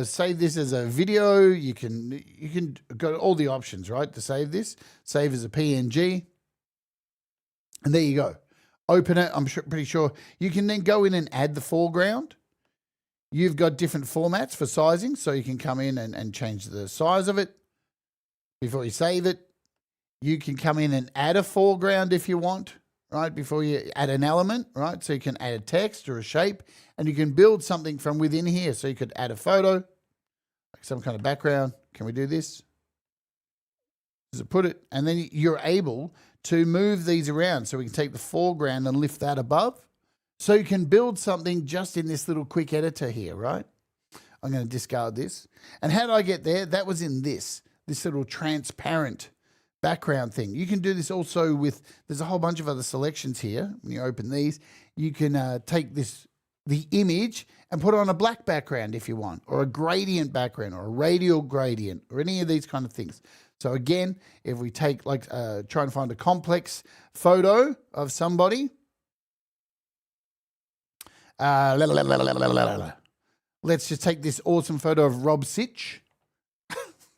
save this as a video. You can go all the options, right, to save this. Save as a PNG. And there you go. Open it. I'm pretty sure you can then go in and add the foreground. You've got different formats for sizing, so you can come in and change the size of it before you save it. You can come in and add a foreground if you want, right, before you add an element, right? So you can add a text or a shape, and you can build something from within here. So you could add a photo, like some kind of background. Can we do this? So put it, and then you're able to move these around. So we can take the foreground and lift that above. So you can build something just in this little quick editor here, right? I'm going to discard this. And how did I get there? That was in this little transparent background thing. You can do this also with, there's a whole bunch of other selections here. When you open these, you can take the image and put it on a black background if you want, or a gradient background, or a radial gradient, or any of these kind of things. So again, if we take like, try and find a complex photo of somebody, let's just take this awesome photo of Rob Sitch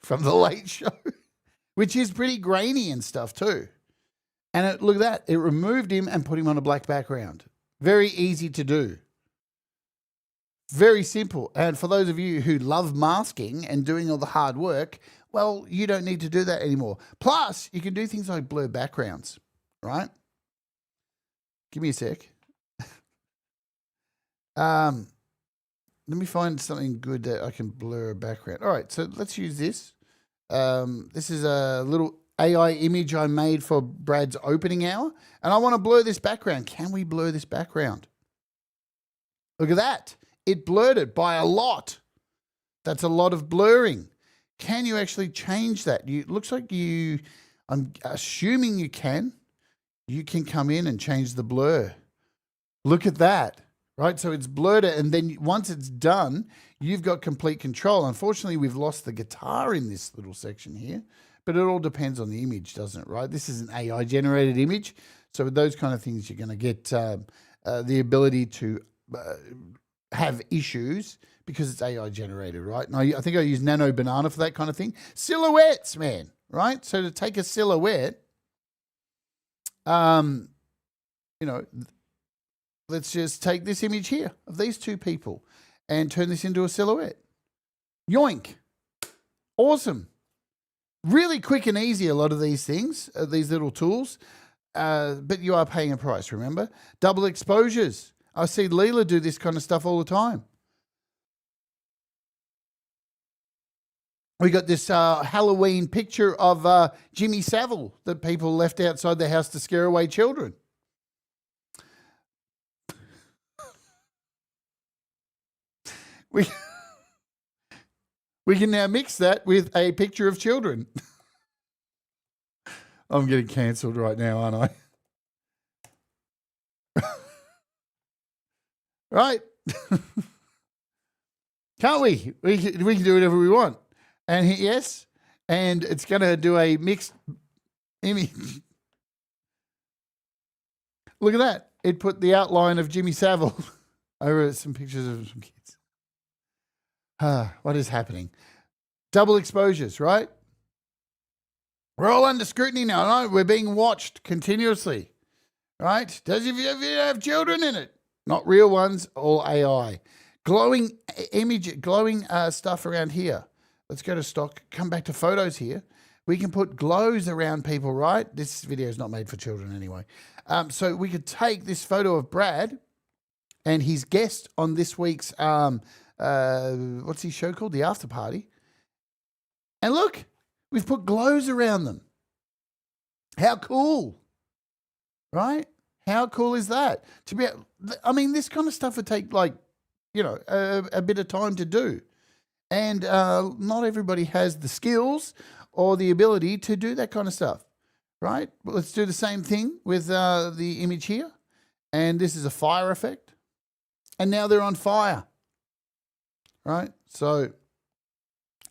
from The Late Show, which is pretty grainy and stuff too. And look at that. It removed him and put him on a black background. Very easy to do. Very simple. And for those of you who love masking and doing all the hard work, well, you don't need to do that anymore. Plus, you can do things like blur backgrounds, right? Give me a sec. Let me find something good that I can blur a background. All right, so let's use this. This is a little AI image I made for Brad's opening hour, and I want to blur this background. Can we blur this background? Look at that. It blurred it by a lot. That's a lot of blurring. Can you actually change that? Looks like you, I'm assuming you can. You can come in and change the blur. Look at that, right? So it's blurred it, and then once it's done, you've got complete control. Unfortunately, we've lost the guitar in this little section here, but it all depends on the image, doesn't it, right? This is an AI-generated image, so with those kind of things, you're going to get the ability to have issues because it's AI generated, right? And I think I use Nano Banana for that kind of thing. Silhouettes, man, right? So to take a silhouette, you know, let's just take this image here of these two people and turn this into a silhouette. Yoink. Awesome. Really quick and easy, a lot of these things, these little tools, but you are paying a price, remember? Double exposures. I see Leela do this kind of stuff all the time. We got this Halloween picture of Jimmy Savile that people left outside their house to scare away children. We can now mix that with a picture of children. I'm getting cancelled right now, aren't I? Right? Can't we? We can do whatever we want. And yes, and it's going to do a mixed image. Look at that. It put the outline of Jimmy Savile over some pictures of some kids. What is happening? Double exposures, right? We're all under scrutiny now. No, we're being watched continuously, right? Does it have children in it? Not real ones, all AI. Glowing image, glowing stuff around here. Let's go to stock, come back to photos here. We can put glows around people, right? This video is not made for children anyway. So we could take this photo of Brad and his guest on this week's, what's his show called? The After Party. And look, we've put glows around them. How cool, right? How cool is that? I mean, this kind of stuff would take like, you know, a bit of time to do. And not everybody has the skills or the ability to do that kind of stuff, right? Well, let's do the same thing with the image here. And this is a fire effect. And now they're on fire, right? So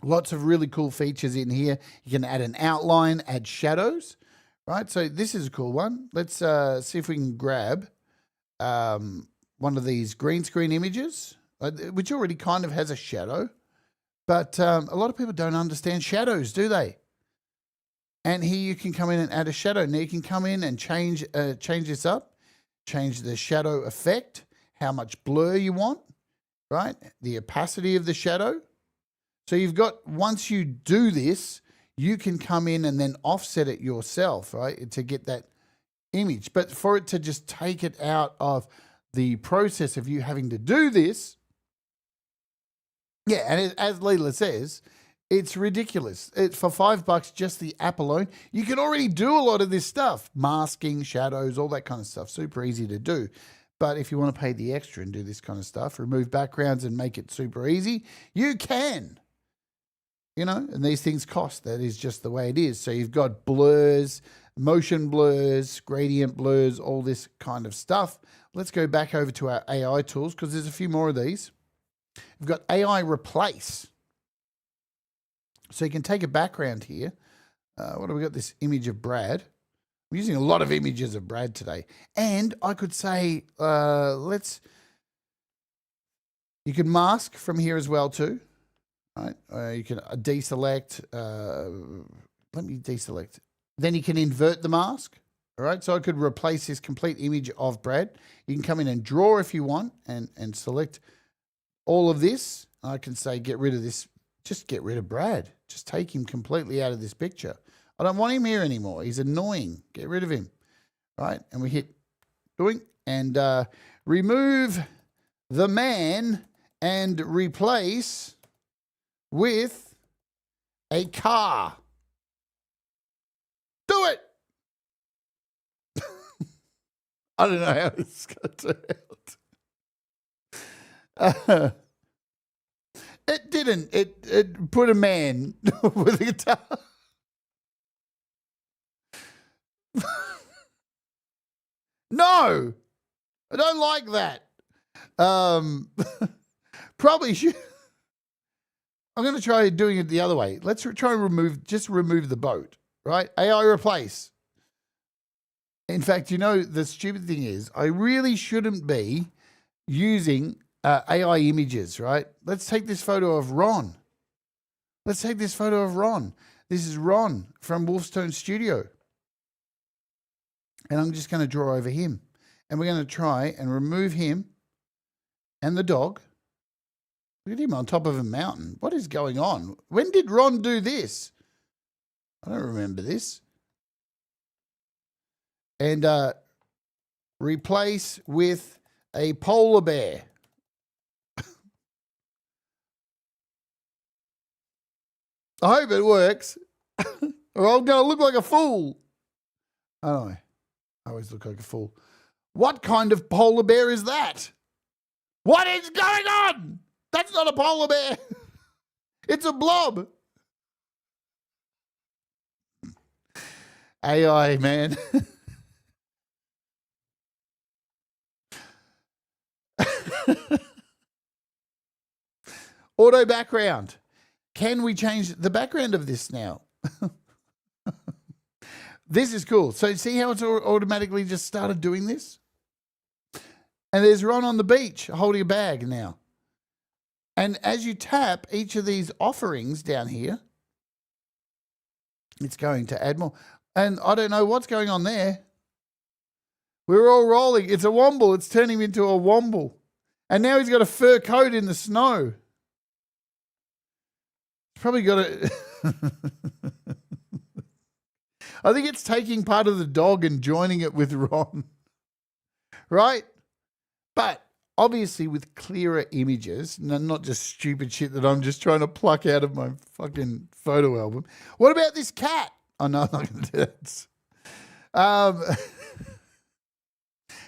lots of really cool features in here. You can add an outline, add shadows, right? So this is a cool one. Let's see if we can grab one of these green screen images, which already kind of has a shadow. But a lot of people don't understand shadows, do they? And here you can come in and add a shadow. Now you can come in and change this up, change the shadow effect, how much blur you want, right? The opacity of the shadow. So you've got, once you do this, you can come in and then offset it yourself, right, to get that image. But for it to just take it out of the process of you having to do this, yeah, and as Leela says, it's ridiculous. It's for $5, just the app alone. You can already do a lot of this stuff. Masking, shadows, all that kind of stuff. Super easy to do. But if you want to pay the extra and do this kind of stuff, remove backgrounds and make it super easy, you can. You know, and these things cost. That is just the way it is. So you've got blurs, motion blurs, gradient blurs, all this kind of stuff. Let's go back over to our AI tools because there's a few more of these. We've got AI replace. So you can take a background here. What have we got? This image of Brad. I'm using a lot of images of Brad today. And I could say, let's You can mask from here as well too, right? You can deselect. Let me deselect. Then you can invert the mask. All right, so I could replace this complete image of Brad. You can come in and draw if you want and select all of this. I can say get rid of this. Just get rid of Brad. Just take him completely out of this picture. I don't want him here anymore. He's annoying. Get rid of him. Right, and we hit doing and remove the man and replace with a car. Do it. I don't know how this is going to turn out. It didn't. It put a man with a guitar. No, I don't like that. Probably should. I'm going to try doing it the other way. Let's try and remove the boat, right? AI replace. In fact, you know, the stupid thing is I really shouldn't be using AI images, right? Let's take this photo of Ron. Let's take this photo of Ron. This is Ron from Wolfstone Studio. And I'm just going to draw over him. And we're going to try and remove him and the dog. Look at him on top of a mountain. What is going on? When did Ron do this? I don't remember this. And replace with a polar bear. I hope it works. Or I'm going to look like a fool. I don't know. I always look like a fool. What kind of polar bear is that? What is going on? That's not a polar bear. It's a blob. AI, man. Auto background. Can we change the background of this now? This is cool. So see how it's automatically just started doing this? And there's Ron on the beach holding a bag now. And as you tap each of these offerings down here, it's going to add more. And I don't know what's going on there. We're all rolling. It's a womble. It's turning him into a womble. And now he's got a fur coat in the snow. He's probably got a... I think it's taking part of the dog and joining it with Ron. Right? But obviously with clearer images, not just stupid shit that I'm just trying to pluck out of my fucking photo album. What about this cat? Oh, no, I'm not going to do that.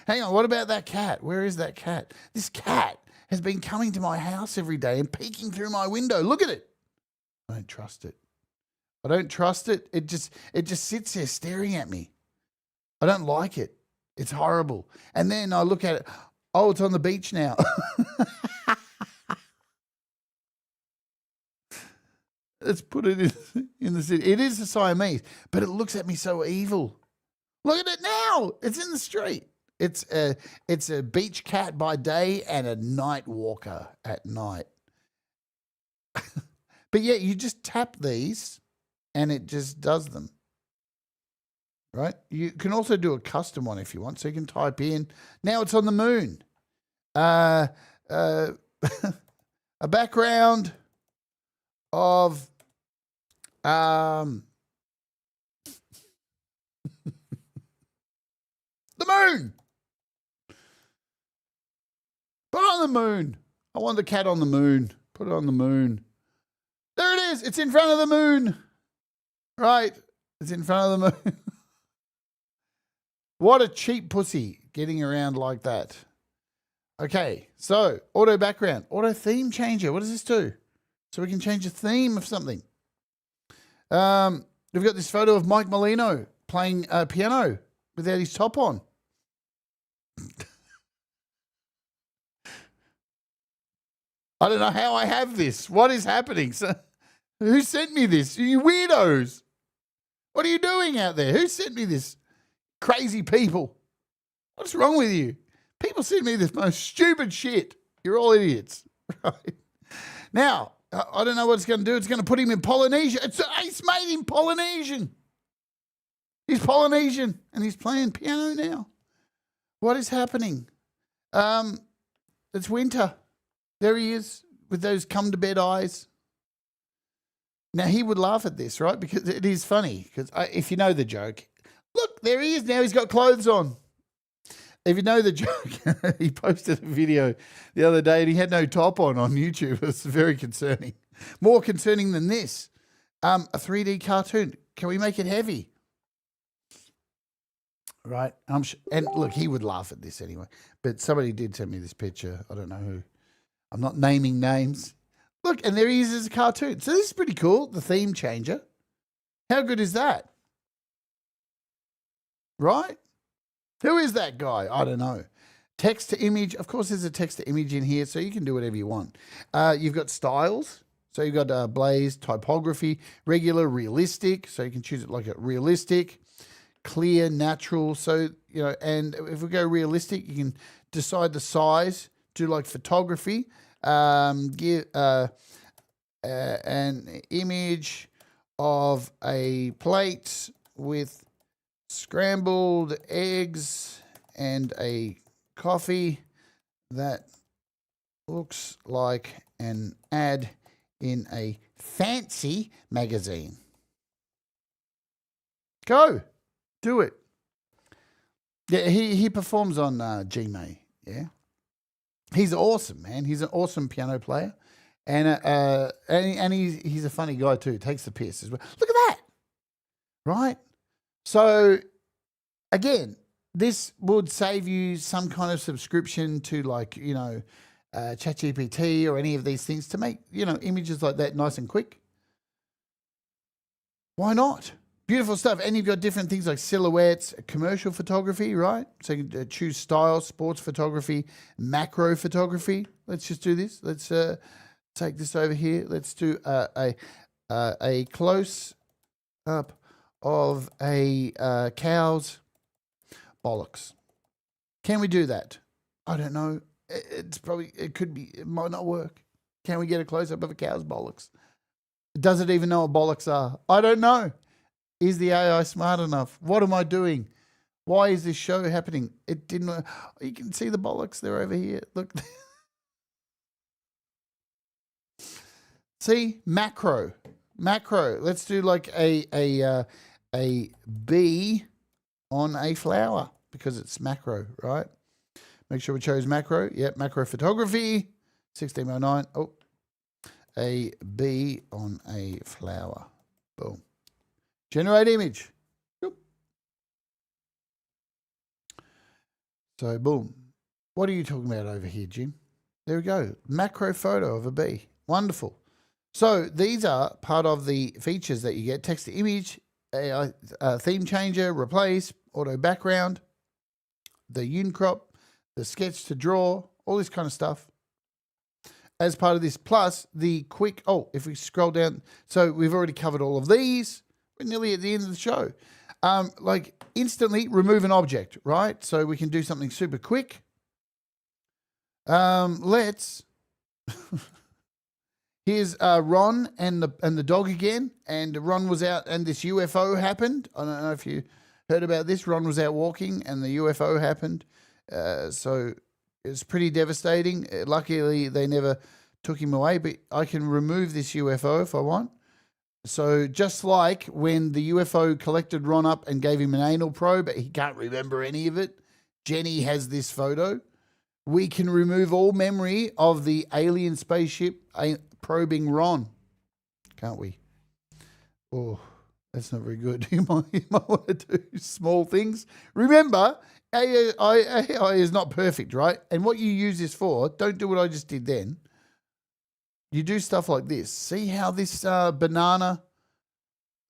Hang on, what about that cat? Where is that cat? This cat has been coming to my house every day and peeking through my window. Look at it. I don't trust it. I don't trust it. It just sits there staring at me. I don't like it. It's horrible. And then I look at it. Oh, it's on the beach now. Let's put it in the city. It is a Siamese, but it looks at me so evil. Look at it now. It's in the street. It's a beach cat by day and a night walker at night. But yeah, you just tap these and it just does them. Right? You can also do a custom one if you want. So you can type in, now it's on the moon. A background of the moon. Put it on the moon. I want the cat on the moon. Put it on the moon. There it is. It's in front of the moon. Right. It's in front of the moon. What a cheap pussy getting around like that. Okay, so auto background, auto theme changer. What does this do? So we can change the theme of something. We've got this photo of Mike Molino playing piano without his top on. I don't know how I have this. What is happening? So, who sent me this? You weirdos. What are you doing out there? Who sent me this? Crazy people. What's wrong with you? People send me this most stupid shit. You're all idiots. Right. Now, I don't know what it's going to do. It's going to put him in Polynesia. It's made him Polynesian. He's Polynesian, and he's playing piano now. What is happening? It's winter. There he is with those come-to-bed eyes. Now, he would laugh at this, right? Because it is funny. Because if you know the joke, look, there he is now. He's got clothes on. If you know the joke, he posted a video the other day and he had no top on YouTube. It's very concerning. More concerning than this. A 3D cartoon. Can we make it heavy? Right. And look, he would laugh at this anyway. But somebody did send me this picture. I don't know who. I'm not naming names. Look, and there he is as a cartoon. So this is pretty cool. The theme changer. How good is that? Right? Who is that guy? I don't know. Text to image. Of course, there's a text to image in here, so you can do whatever you want. You've got styles. So you've got blaze, typography, regular, realistic. So you can choose it like a realistic, clear, natural. So, you know, and if we go realistic, you can decide the size. Do like photography. Give an image of a plate with scrambled eggs and a coffee that looks like an ad in a fancy magazine. Go. Do it. Yeah, he performs on Gmail. Yeah. He's awesome, man. He's an awesome piano player. And he's a funny guy too. Takes the piss as well. Look at that. Right? So, again, this would save you some kind of subscription to like, you know, ChatGPT or any of these things to make, you know, images like that nice and quick. Why not? Beautiful stuff. And you've got different things like silhouettes, commercial photography, right? So you can choose style, sports photography, macro photography. Let's just do this. Let's take this over here. Let's do a close up of a cow's bollocks. Can we do that? I don't know. It might not work. Can we get a close up of a cow's bollocks? Does it even know what bollocks are? I don't know. Is the AI smart enough? What am I doing? Why is this show happening? It didn't. You can see the bollocks. They're over here. Look. See, macro. Let's do like a bee on a flower because it's macro, right? Make sure we chose macro. Yep, macro photography. 1609. Oh, a bee on a flower. Boom. Generate image. Yep. So, boom. What are you talking about over here, Jim? There we go. Macro photo of a bee. Wonderful. So, these are part of the features that you get. Text to image, theme changer, replace, auto background, the unicrop, the sketch to draw, all this kind of stuff. As part of this, plus the quick, if we scroll down, so we've already covered all of these. We're nearly at the end of the show. Like instantly remove an object, right? So we can do something super quick. Let's, here's Ron and the dog again. And Ron was out and this UFO happened. I don't know if you heard about this. Ron was out walking and the UFO happened. So it's pretty devastating. Luckily, they never took him away, but I can remove this UFO if I want. So just like when the UFO collected Ron up and gave him an anal probe, but he can't remember any of it, Jenny has this photo. We can remove all memory of the alien spaceship probing Ron, can't we? Oh, that's not very good. You might want to do small things. Remember, AI is not perfect, right? And what you use this for, don't do what I just did then. You do stuff like this. See how this banana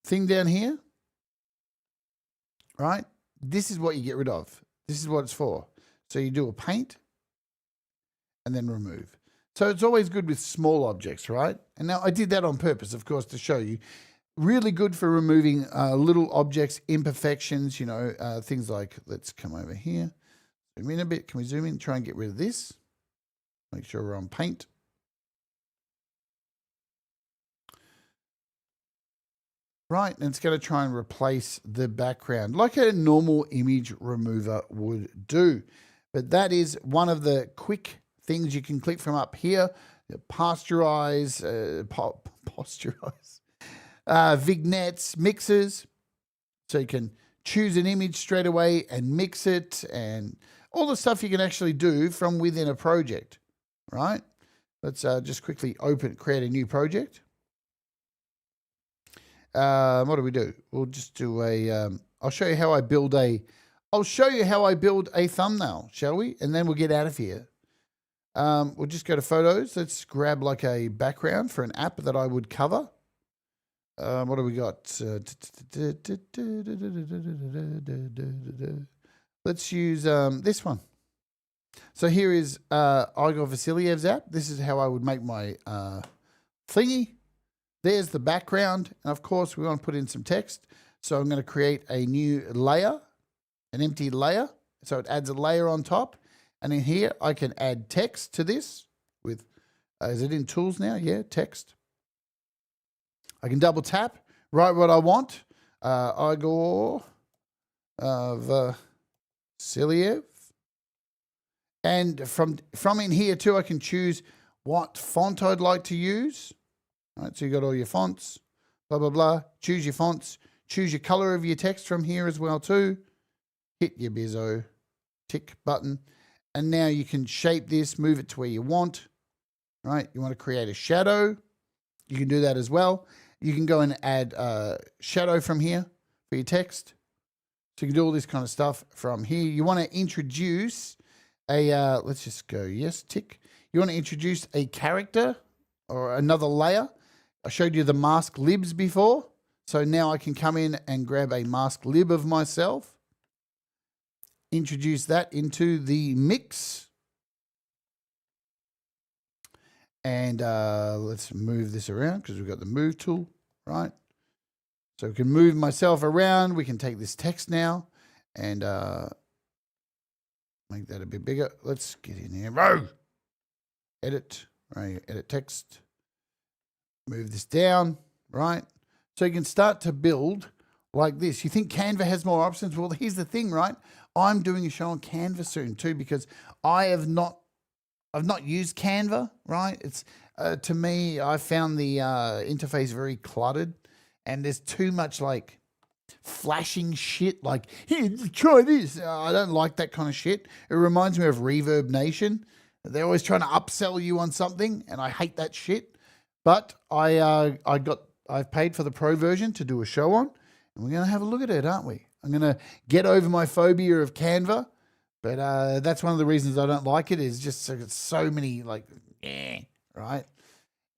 thing down here, right? This is what you get rid of. This is what it's for. So you do a paint and then remove. So it's always good with small objects, right? And now I did that on purpose, of course, to show you. Really good for removing little objects, imperfections, you know, things like, let's come over here. Zoom in a bit. Can we zoom in? Try and get rid of this. Make sure we're on paint. right? And it's going to try and replace the background like a normal image remover would do. But that is one of the quick things you can click from up here. Pasteurize, vignettes, mixes. So you can choose an image straight away and mix it, and all the stuff you can actually do from within a project, right? Let's just quickly create a new project. What do we do? We'll just do I'll show you how I build a thumbnail, shall we? And then we'll get out of here. We'll just go to photos. Let's grab like a background for an app that I would cover. What do we got? Let's use this one. So here is Igor Vasiliev's app. This is how I would make my thingy. There's the background. And of course, we want to put in some text. So I'm going to create a new layer, an empty layer. So it adds a layer on top. And in here, I can add text to this with, is it in tools now? Yeah, text. I can double tap, write what I want. Igor Vasiliev. And from in here too, I can choose what font I'd like to use. All right, so you got all your fonts, blah, blah, blah. Choose your fonts. Choose your color of your text from here as well too. Hit your bizzo tick button. And now you can shape this, move it to where you want. Right, you want to create a shadow. You can do that as well. You can go and add shadow from here for your text. So you can do all this kind of stuff from here. You want to introduce a, let's just go, yes, tick. You want to introduce a character or another layer. I showed you the mask libs before. So now I can come in and grab a mask lib of myself. Introduce that into the mix. And let's move this around because we've got the move tool, right? So we can move myself around. We can take this text now and make that a bit bigger. Let's get in here. Row. Edit. Right. Edit text. Move this down, right? So you can start to build like this. You think Canva has more options? Well, here's the thing, right? I'm doing a show on Canva soon too because I've not used Canva, right? It's to me, I found the interface very cluttered, and there's too much like flashing shit. Like, here, try this. I don't like that kind of shit. It reminds me of Reverb Nation. They're always trying to upsell you on something, and I hate that shit. But I've paid for the pro version to do a show on, and we're gonna have a look at it, aren't we? I'm gonna get over my phobia of Canva. But that's one of the reasons I don't like it is just so many like, right?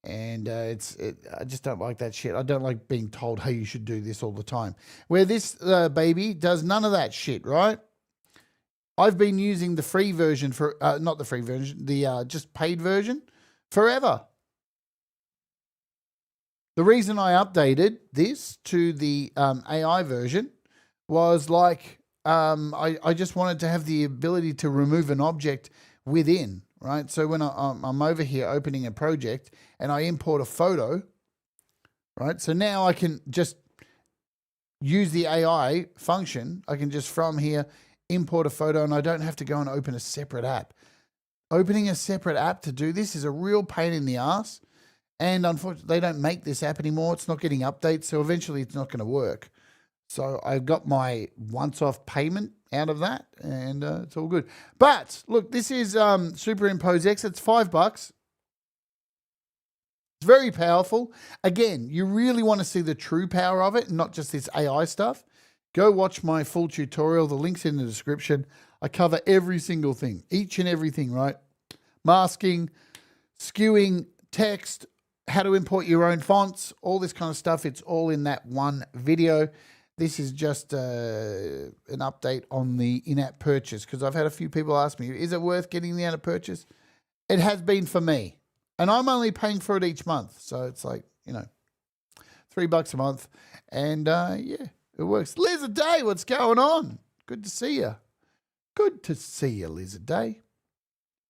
And I just don't like that shit. I don't like being told, hey, you should do this all the time. Where this baby does none of that shit, right? I've been using the free version for, not the free version, the just paid version forever. The reason I updated this to the AI version was like, I just wanted to have the ability to remove an object within, right? So when I'm over here opening a project and I import a photo, right? So now I can just use the AI function. I can just from here import a photo and I don't have to go and open a separate app. Opening a separate app to do this is a real pain in the ass. And unfortunately, they don't make this app anymore. It's not getting updates. So eventually it's not going to work. So I got my once-off payment out of that, and it's all good. But look, this is Superimpose X. It's $5. It's very powerful. Again, you really want to see the true power of it, not just this AI stuff. Go watch my full tutorial. The link's in the description. I cover every single thing, each and everything, right? Masking, skewing, text, how to import your own fonts, all this kind of stuff. It's all in that one video. This is just an update on the in-app purchase because I've had a few people ask me, is it worth getting the in-app purchase? It has been for me. And I'm only paying for it each month. So it's like, you know, $3 a month. And yeah, it works. Lizard Day, what's going on? Good to see you. Good to see you, Lizard Day.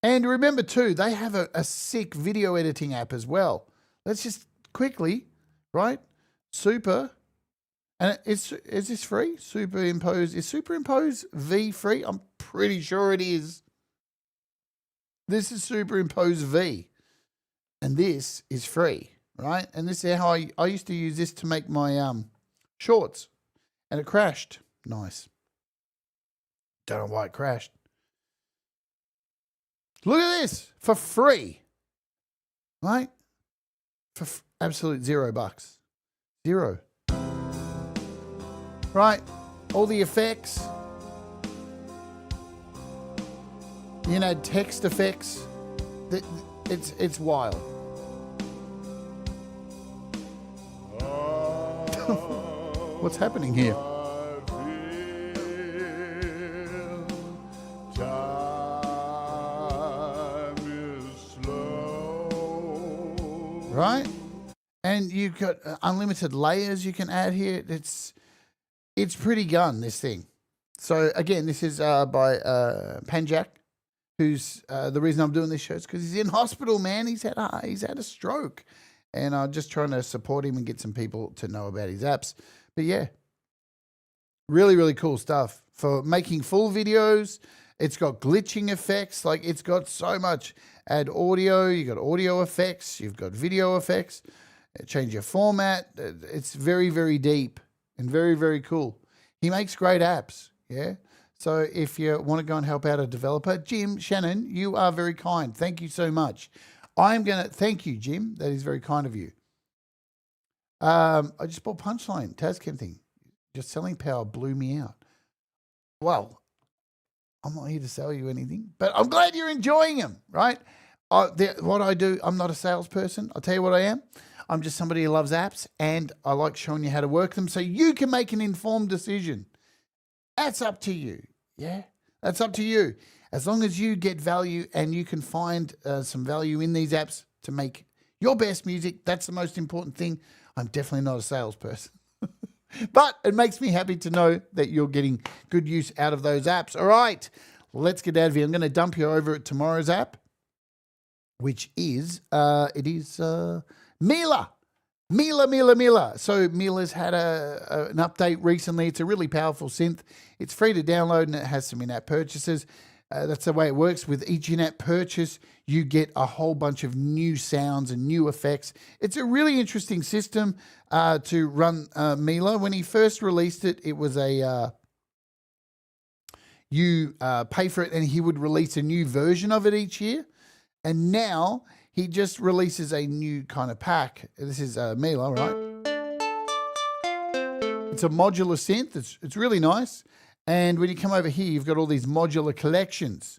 And remember too, they have a sick video editing app as well. Let's just quickly, right? Super And is this free? Superimpose. Is Superimpose V free? I'm pretty sure it is. This is Superimpose V. And this is free, right? And this is how I used to use this to make my shorts. And it crashed. Nice. Don't know why it crashed. Look at this for free, right? For absolute $0. Zero. Right? All the effects. You can add text effects. It's wild. What's happening here? Right? And you've got unlimited layers you can add here. It's pretty gun, this thing. So again, this is by Pankaj, who's the reason I'm doing this show is because he's in hospital, man. He's had a stroke, and I'm just trying to support him and get some people to know about his apps. But yeah, really, really cool stuff for making full videos. It's got glitching effects. Like, it's got so much. Add audio. You got audio effects. You've got video effects. Change your format. It's very, very deep and very, very cool. He makes great apps. Yeah. So if you want to go and help out a developer, Jim, Shannon, you are very kind. Thank you so much. I'm going to thank you, Jim. That is very kind of you. I just bought Punchline, Tascam thing. Just selling power blew me out. Well, I'm not here to sell you anything, but I'm glad you're enjoying them, right? What I do, I'm not a salesperson. I'll tell you what I am. I'm just somebody who loves apps, and I like showing you how to work them so you can make an informed decision. That's up to you. Yeah, that's up to you. As long as you get value and you can find some value in these apps to make your best music, that's the most important thing. I'm definitely not a salesperson. But it makes me happy to know that you're getting good use out of those apps. All right, let's get out of here. I'm going to dump you over at tomorrow's app, which is, Mila. Mila. So Mila's had an update recently. It's a really powerful synth. It's free to download, and it has some in-app purchases. That's the way it works. With each in-app purchase, you get a whole bunch of new sounds and new effects. It's a really interesting system to run Mila. When he first released it, it was you pay for it, and he would release a new version of it each year. And now he just releases a new kind of pack. This is Mila, right? It's a modular synth. It's really nice. And when you come over here, you've got all these modular collections,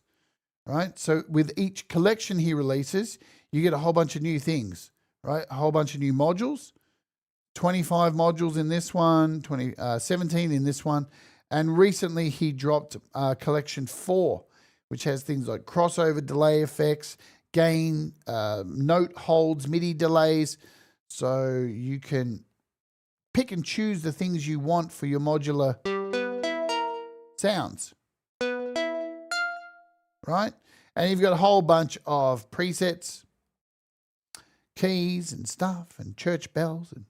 right? So with each collection he releases, you get a whole bunch of new things, right? A whole bunch of new modules. 25 modules in this one, 17 in this one. And recently he dropped collection 4, which has things like crossover delay effects, gain, note holds, MIDI delays. So you can pick and choose the things you want for your modular sounds, right? And you've got a whole bunch of presets, keys and stuff, and church bells. And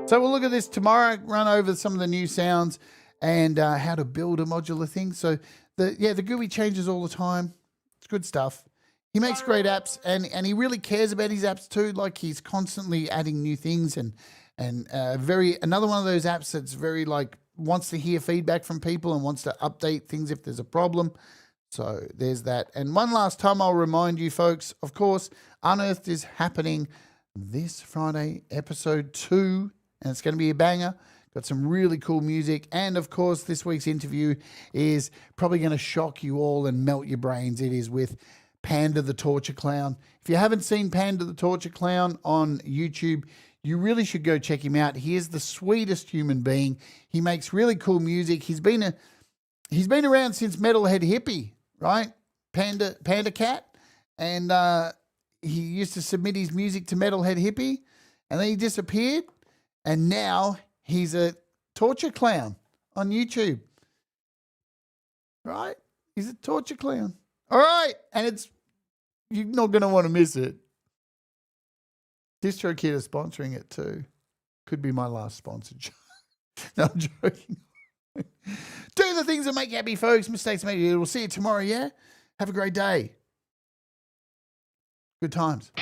so we'll look at this tomorrow, run over some of the new sounds and how to build a modular thing. So the GUI changes all the time. It's good stuff. He makes great apps, and he really cares about his apps too. Like, he's constantly adding new things, and another one of those apps that's very like wants to hear feedback from people and wants to update things if there's a problem. So there's that. And one last time, I'll remind you folks, of course, Unearthed is happening this Friday, episode 2, and it's going to be a banger. Got some really cool music. And, of course, this week's interview is probably going to shock you all and melt your brains. It is with Panda the Torture Clown. If you haven't seen Panda the Torture Clown on YouTube, you really should go check him out. He is the sweetest human being. He makes really cool music. He's been around since Metalhead Hippie, right? Panda Cat. And he used to submit his music to Metalhead Hippie, and then he disappeared. And now he's a torture clown on YouTube. right? He's a torture clown. All right, and you're not going to want to miss it. DistroKid are sponsoring it too. Could be my last sponsored. No, I'm joking. Do the things that make you happy, folks. Mistakes make you. We'll see you tomorrow, yeah? Have a great day. Good times.